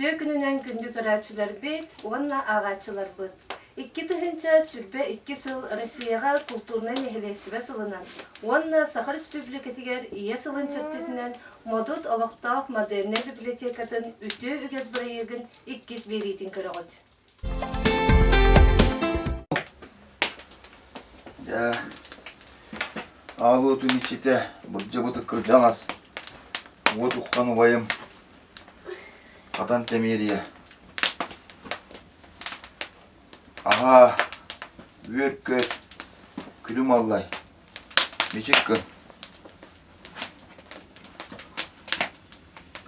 Ütü gününen gündük öğrenciler bit, onunla ağaççılar bit. İki tıhınca sülbe 2 sıl Rusiyaga kulturna nehilestibe sılınan. Onunla Sakha Respublikatiger iya sılın çırtıtından modut olaqtaq moderne bibliotekatın ütü ügez birayıgın 2 beritin kırağıd. Ya, ağlutun içite, burcu butu kırcalas. Вот uqqan ubayım. Atan temeriye. Aha, büyük külüm allay. Neçik gün.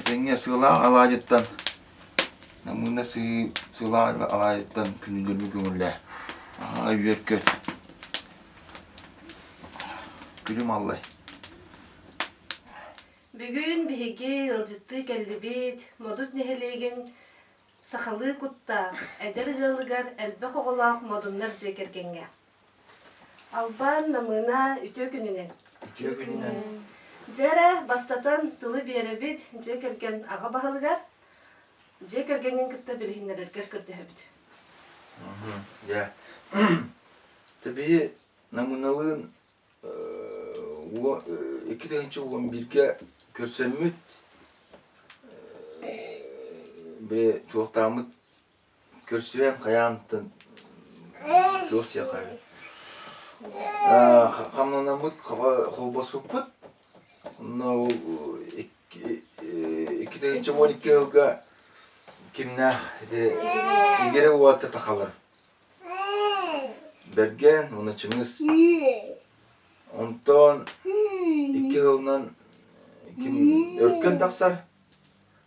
Denge sığla alacıttan. Namuna sığla alacıttan külündürmü gömürle. Aha, büyük külüm allay. Bugün bihigi yılcıttı geldi bit, modut nehelegen sahalı kutta, eder gılıgar elbek oğlaq modunlar cekergenge. Alban namına ütü gününen. Ütü gününen. Jere bastatan tılı bere bit, cekergen ağa bahalıgar, cekergenin kıtta bilhinler erker kırdı hebit. Ya. Tabii namunalığın o 2011'ge körsemmüt be tuğtamıt körsüyen kayantın tuğçaya kayı. Hamlanamıt kolbas buput. No 2012 yılga kimnah de igere uatı takalar. Bergen onu çınız. Ondan 2 yıldan kim örken taksar.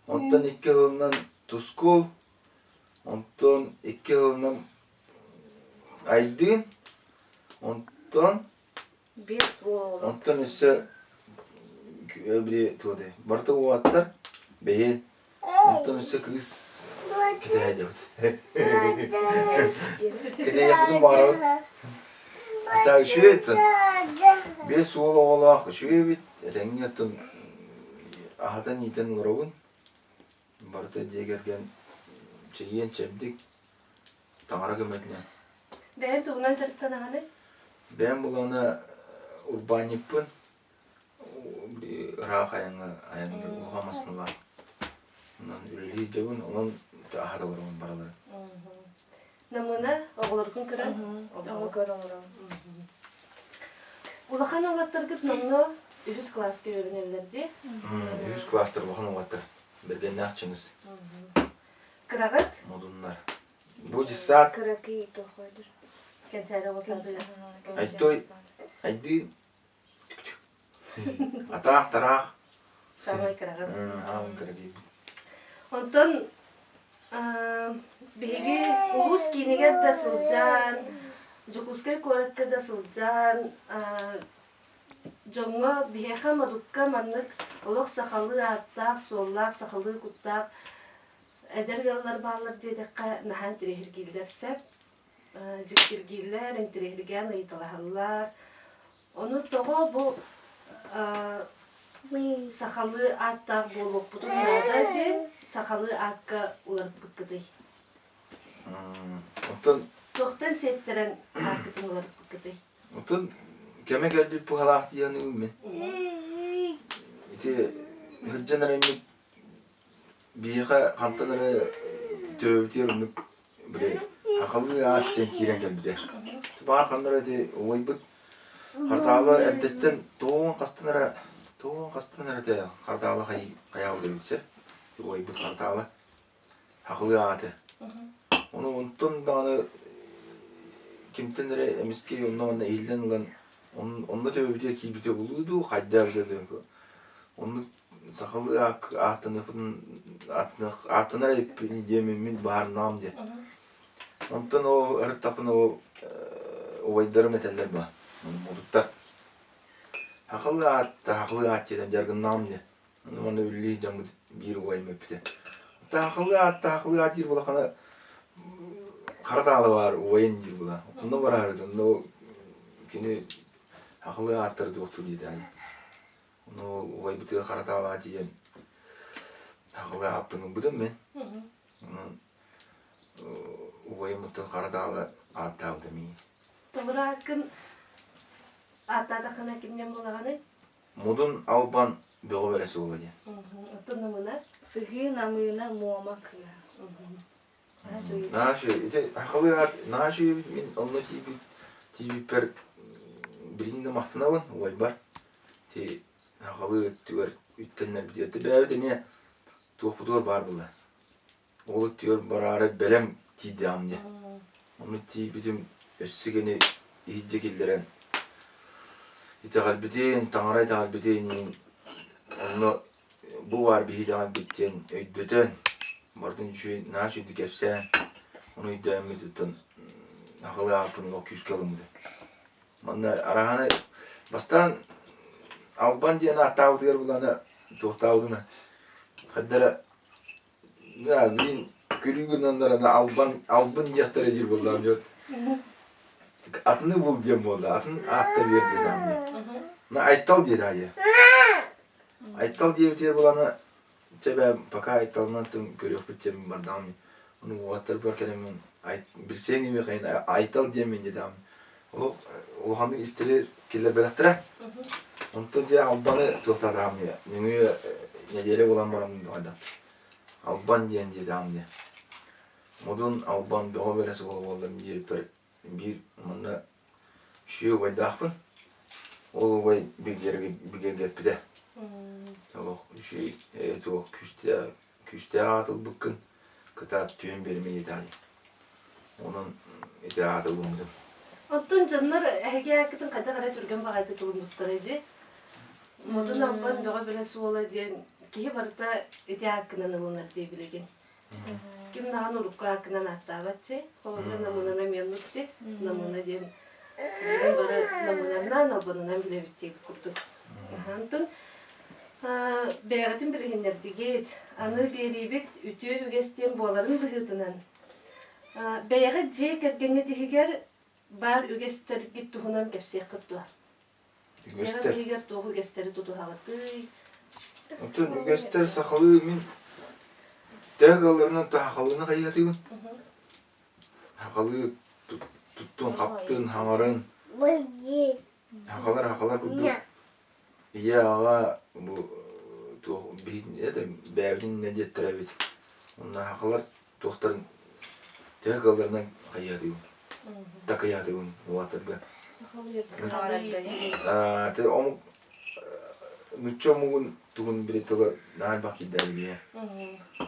Ondan 2 yıldan tuskul. Ondan 2 yıldan aydın. Ondan ise bir tuğde. Barta o atlar beyin. Ondan ise kız kete yaptı. Kete yaptım bana. Hatta şu etti. Bir soğuk oğlak şu bit. Rengiyetin ahatan iten uğrağın. Barta cegergen çeyiyen çemdik. Tanrı gömekle. Ben tuğunan çırıktan ağanı? Ben bulana urban yapın. Bir rahat ayağını uğramasını var. Ondan üreli cevun onun ahada var onun baraları. Namına oğulurkun kıran? Oğul kıran. Ulaqan oğlatlar gıt namına 3 klaska öğrenirlerdi. 100 klastır bakın oğlatlar. Bergen ne açınız? Kırağıt? Modunlar. Bu cisat Kıraki toxuydur. Kençayla olsadı. aytoy aydi ataq taraq. Samay kırağıt. Ağın kıraki. Ondan bihigi ulus kiniger da sılcan, Jukuskay korakka da sılcan, jonga biheha madukka manlık olaq sahalı attaq, sollaq, sahalı kuttaq, edergalar bağlar dedekka nahan tirehirgiller sep, jikirgiller, entirehirgen ayıtalahallar. Onu toğa bu sahalı attaq bolup butun nada den, sahalı akka ular bıkkıday. Ondan Tohtan settiren akkıtın ular bıkkıday. ondan keme geldi bu halak diyanı ümmen. İşte hırcanlar emmi biha kantanları tövbetiyorum böyle akıllı ağaçtan kiren geldi. Bahar kanları de oybut kartağlar erdetten doğun kastanlara de kartağlar kayağı demişse oybut kartağlar akıllı ağaçı. Onu ondan da kimtenlere emiski ondan eğilden olan onunla tövbetiye ki bite buluyordu haddar dedi. Onu sakalı atına hep yememin bahar nam diye. Ondan o arık tapın o vaydarı meteller bu. Modutlar. Haklı at dedim jargın nam diye. Onu öyle camı bir vay mepte. Haklı at diye bu kana Karadağlı var, oyun değil bu da. Onda var arada, o kini haklı atları doktor dedi yani. Onu oy bitiyor Karadağlı diyen haklı yaptığını bu da ben. Onun ubayı mutlu karadağlı attavdı mi. Тобыра hakkın атадақына kimden bulağını? Mudun alban beğo veresi olacak. Отын намына. Sıhhi namına muamak ya. Naşı, ite hakalı at, naşı min onu tibi per birinde mahtınavın uay var. Ti hakalı tüver üttenler bitiyor. Ti bäbet ne topudur var bular. Oğlu diyor barare belem ti damne. Onu ti bizim össigeni ihicekilleren. İte kalbidin, tanrı kalbidin. Onu bu var bir hidal bitten, öydöten. Mardın şu naşı dikersen, onu iddiamı tutun. Hakalı apının o küs kalımdı. Manna arahana bastan Alban diye nahtağı diyor bulana tohtağı mı? Haddara ya bin külüğünden de Alban yahtır edir bulan diyor. Atını bul diyem oldu. Atını attır ver diyem. Na aytal diye daha ya. Aytal diye bitiyor bulana Çebe paka aytalından tüm görüyor bütçem var dağım. Onu vaatlar bırakırım bir sen gibi kayın aytal diyemeyin dedi dağım. O hangi isteri killer belaktıra. Onu diye Alban'ı tohta dağım ya. Nünü nedeli olan var onun adam. Alban diyen diye dağım ya. Modun Alban bir o veresi olmalıdır bir manna şu vay dağfın. O vay bir geri bir de. Tamam, şey, o küste atıl bıkkın kıtat tüyün vermeyi dali. Onun itiratı bulundu. Отын жаннар әге әкітін қайта қарай түрген бағайды кылымдықтар еді. Модын албан беға білесі ола дейін кейі барыта еде әкінен ылыныр дей білеген. Ким наған ұрыққа әкінен атта бәтче, қолымда намынана мен ұтты, намына дейін. Мен бары намынанан албанынан біле біттей күрдік. Антын бәғатын білгендер дегет, аны берейбет үтіе үгестен боларын бұғытынан. Бәғі жей кәргенге дегегер бар үгестер гит туһунан кепсек кыттыа. Жера бигер тоғы үгестери тутухагыты. Отун үгестер сахалы мин тәгаларынан тахалыны кайгатыгын. Хакалы туттун каптын хаңарын. Хакалар күрдү. Ия ага бу то бин эте бәвдин нәҗәттәре бит. Онда хакалар тохтарын тәгаларынан кайгатыгын. Takayadığın vaatırga. Te omuk mütçe omugun tugun biri toga nal baki dergiye.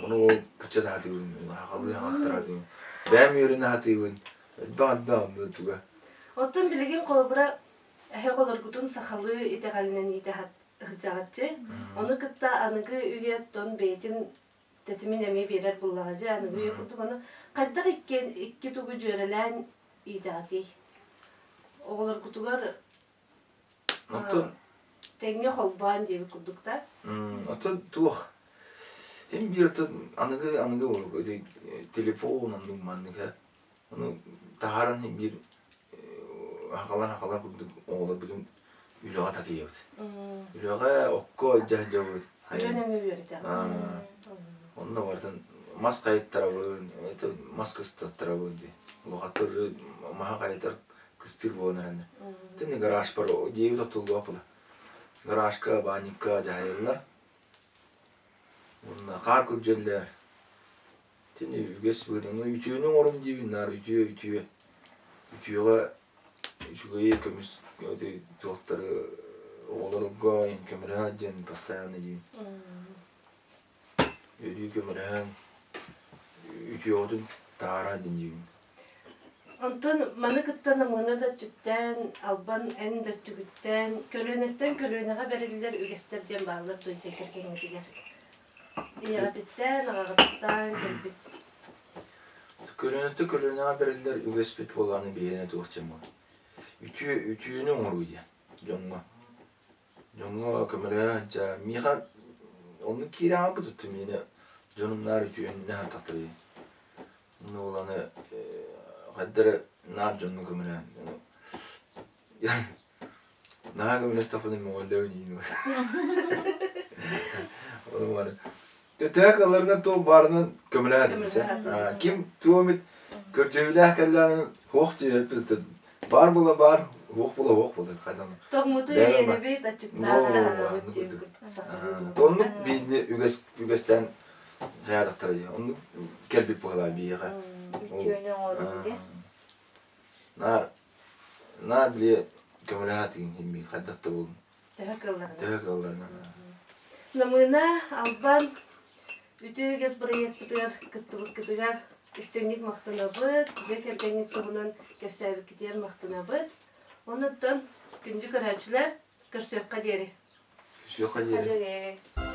Onu kıça da hadığın, hakalı hattıradığın. Ben yörüne hadığın. Bağ tuga. Otun bilgin kolbura ehe kolor gutun sakalı itegalinen ite hıcağatçı. Onu kıtta anıgı üye ton beytin tetimin emeği birer bullağacı. Anıgı üye kurduk onu. Kaddak iki tugu jörelen İdadi. Oğlar kutular tenge holban diye kurduk da. Atın tuğ. Hem bir atın anıgı olur. Öyle telefon andım manlık. Onu taharan hem bir hakalar kurduk. Oğlar bütün ülağa takıyor. Ülağa okko cahcavı. Önemli bir yerde. Onda vardan maskayet tarafın, maskası tarafın diye. Lohatır maha kayıtar kıstir bu önlerinde. Tene garaj var o diye tutuldu apıla. Garajka, banika cahiller. Bunda kar kürceller. Tene üges bunu ütüğünün orum diye binler ütüğe. Ütüğe şuraya kömüs öte doktorı oğlarıga in kömürhacen pastayanı diye. Ödüğü kömürhan ütüğe odun tarhacen diye. Ondan manı kıttan amına da tütten, alban en de tügütten, kölönetten kölönege bereliler ügesterden bağlar toy çekerken ediler. İyadetten, ağagattan, gelbit. Kölönege bereliler ügespet bolanı bir yerine doğacağım. Ütüğünün oruydu. Jonga kömürhaca, miha onu kira bu tuttum yine. Jonumlar ütüğünün ne hatatırı. Onu olanı Haddara nar jonnu kumuna. Na kumuna stafını mı oldu ni. Onu var. Ötök alırına to barının kömüler Kömüler. Kim tuomit körcövülah kallanın hoq cevaptı. Bar bula bar, hoq bula kaydan. Toğmutu Bäme yeni bak. bit açık No, dağlara anı ötüyüm gördüm. sakın. Tonluk birini ügesten hayadaktırı. Onu kelbip buğalar bir yağa. Ütüğünün orunda. Nar bile kömülah tigin himmi kaddatta bulun. Tehakıllarına. Tök alırına. Namına alban ütügez buraya kıtıgar istenlik maqtanabıt, zekerdenlik toğunan kersäbik gidiyer maqtanabıt. Ondan küncü körәчүләр көрсөккә дери. Şu kaderi. Hadi.